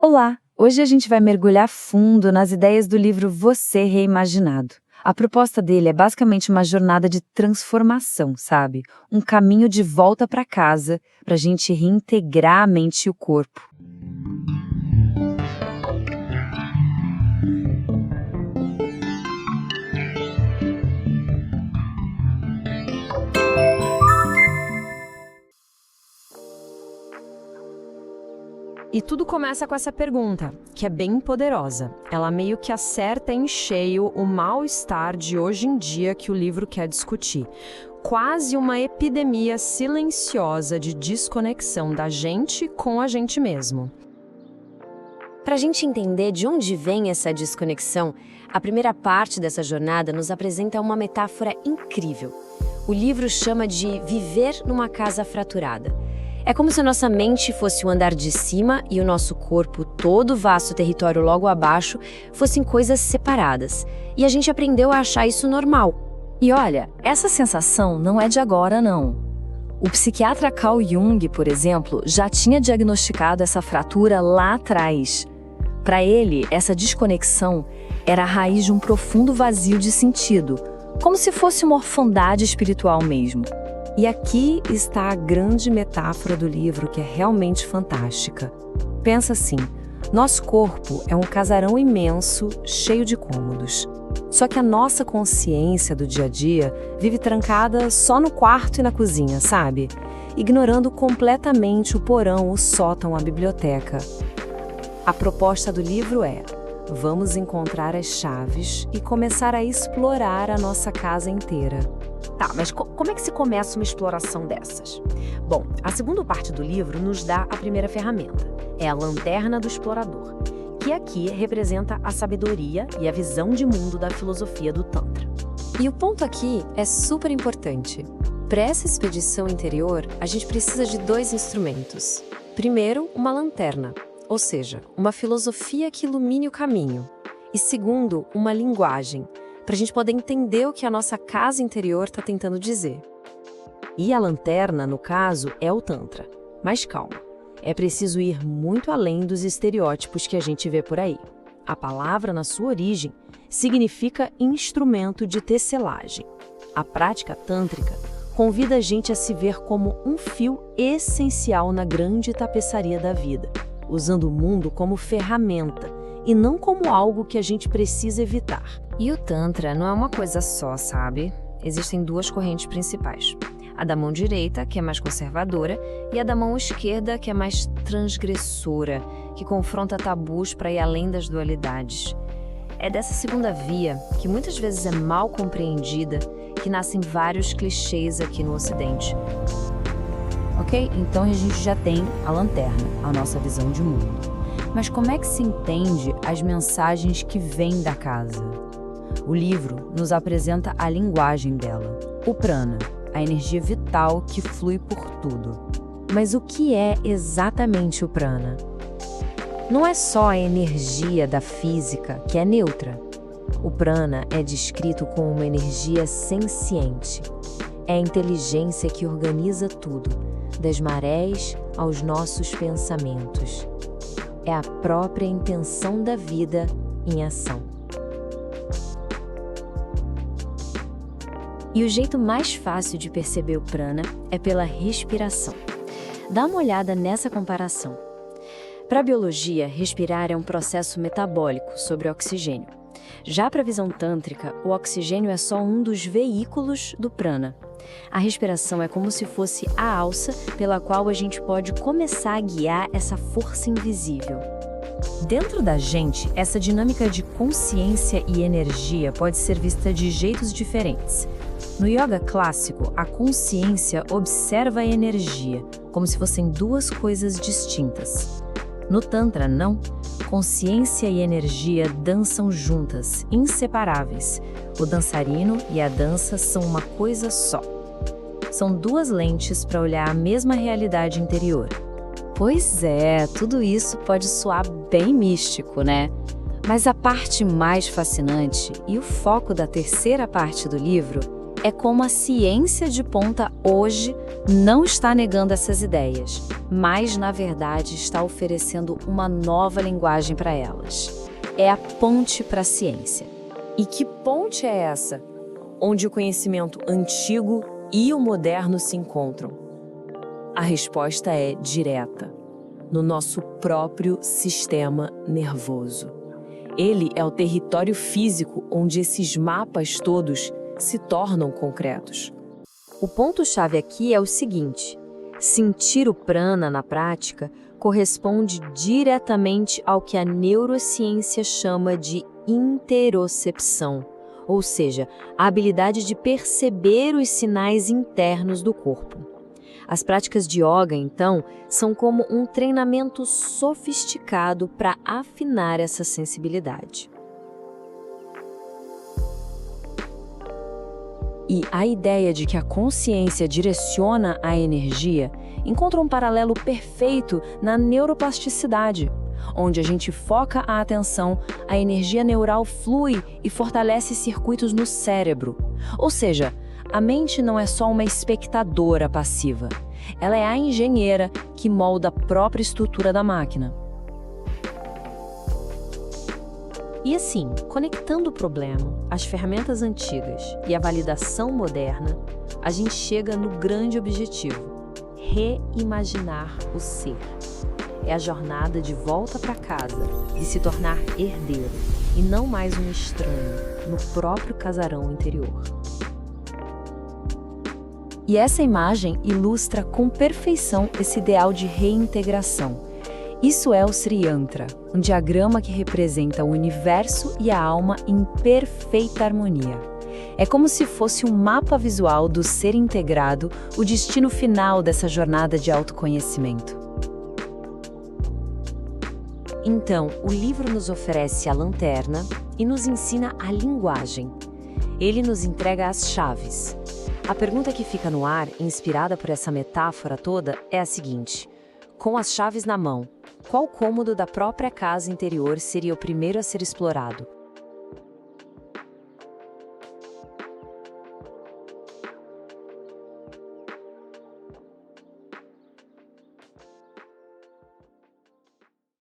Olá! Hoje a gente vai mergulhar fundo nas ideias do livro Você Reimaginado. A proposta dele é basicamente uma jornada de transformação, sabe? Um caminho de volta para casa, para a gente reintegrar a mente e o corpo. E tudo começa com essa pergunta, que é bem poderosa. Ela meio que acerta em cheio o mal-estar de hoje em dia que o livro quer discutir. Quase uma epidemia silenciosa de desconexão da gente com a gente mesmo. Para a gente entender de onde vem essa desconexão, a primeira parte dessa jornada nos apresenta uma metáfora incrível. O livro chama de viver numa casa fraturada. É como se a nossa mente fosse o andar de cima e o nosso corpo, todo o vasto território logo abaixo, fossem coisas separadas. E a gente aprendeu a achar isso normal. E olha, essa sensação não é de agora, não. O psiquiatra Carl Jung, por exemplo, já tinha diagnosticado essa fratura lá atrás. Para ele, essa desconexão era a raiz de um profundo vazio de sentido, como se fosse uma orfandade espiritual mesmo. E aqui está a grande metáfora do livro, que é realmente fantástica. Pensa assim, nosso corpo é um casarão imenso, cheio de cômodos. Só que a nossa consciência do dia a dia vive trancada só no quarto e na cozinha, sabe? Ignorando completamente o porão, o sótão, a biblioteca. A proposta do livro é: vamos encontrar as chaves e começar a explorar a nossa casa inteira. Tá, mas como é que se começa uma exploração dessas? Bom, a segunda parte do livro nos dá a primeira ferramenta. É a lanterna do explorador, que aqui representa a sabedoria e a visão de mundo da filosofia do Tantra. E o ponto aqui é super importante. Para essa expedição interior, a gente precisa de 2 instrumentos. Primeiro, uma lanterna, ou seja, uma filosofia que ilumine o caminho. E segundo, uma linguagem, para a gente poder entender o que a nossa casa interior está tentando dizer. E a lanterna, no caso, é o Tantra. Mas calma, é preciso ir muito além dos estereótipos que a gente vê por aí. A palavra, na sua origem, significa instrumento de tecelagem. A prática tântrica convida a gente a se ver como um fio essencial na grande tapeçaria da vida, usando o mundo como ferramenta e não como algo que a gente precisa evitar. E o Tantra não é uma coisa só, sabe? Existem 2 correntes principais. A da mão direita, que é mais conservadora, e a da mão esquerda, que é mais transgressora, que confronta tabus para ir além das dualidades. É dessa segunda via, que muitas vezes é mal compreendida, que nascem vários clichês aqui no Ocidente. Ok? Então a gente já tem a lanterna, a nossa visão de mundo. Mas como é que se entende as mensagens que vêm da casa? O livro nos apresenta a linguagem dela, o prana, a energia vital que flui por tudo. Mas o que é exatamente o prana? Não é só a energia da física, que é neutra. O prana é descrito como uma energia senciente. É a inteligência que organiza tudo, das marés aos nossos pensamentos. É a própria intenção da vida em ação. E o jeito mais fácil de perceber o prana é pela respiração. Dá uma olhada nessa comparação. Para a biologia, respirar é um processo metabólico sobre oxigênio. Já para a visão tântrica, o oxigênio é só um dos veículos do prana. A respiração é como se fosse a alça pela qual a gente pode começar a guiar essa força invisível. Dentro da gente, essa dinâmica de consciência e energia pode ser vista de jeitos diferentes. No yoga clássico, a consciência observa a energia, como se fossem 2 coisas distintas. No Tantra, não. Consciência e energia dançam juntas, inseparáveis. O dançarino e a dança são uma coisa só. São 2 lentes para olhar a mesma realidade interior. Pois é, tudo isso pode soar bem místico, né? Mas a parte mais fascinante e o foco da terceira parte do livro É como a ciência de ponta hoje não está negando essas ideias, mas, na verdade, está oferecendo uma nova linguagem para elas. É a ponte para a ciência. E que ponte é essa? Onde o conhecimento antigo e o moderno se encontram? A resposta é direta: no nosso próprio sistema nervoso. Ele é o território físico onde esses mapas todos se tornam concretos. O ponto-chave aqui é o seguinte: sentir o prana na prática corresponde diretamente ao que a neurociência chama de interocepção, ou seja, a habilidade de perceber os sinais internos do corpo. As práticas de yoga, então, são como um treinamento sofisticado para afinar essa sensibilidade. E a ideia de que a consciência direciona a energia encontra um paralelo perfeito na neuroplasticidade, onde a gente foca a atenção, a energia neural flui e fortalece circuitos no cérebro. Ou seja, a mente não é só uma espectadora passiva, ela é a engenheira que molda a própria estrutura da máquina. E assim, conectando o problema, as ferramentas antigas e a validação moderna, a gente chega no grande objetivo: reimaginar o ser. É a jornada de volta para casa, de se tornar herdeiro e não mais um estranho no próprio casarão interior. E essa imagem ilustra com perfeição esse ideal de reintegração. Isso é o Sri Yantra, um diagrama que representa o universo e a alma em perfeita harmonia. É como se fosse um mapa visual do ser integrado, o destino final dessa jornada de autoconhecimento. Então, o livro nos oferece a lanterna e nos ensina a linguagem. Ele nos entrega as chaves. A pergunta que fica no ar, inspirada por essa metáfora toda, é a seguinte: com as chaves na mão, qual cômodo da própria casa interior seria o primeiro a ser explorado?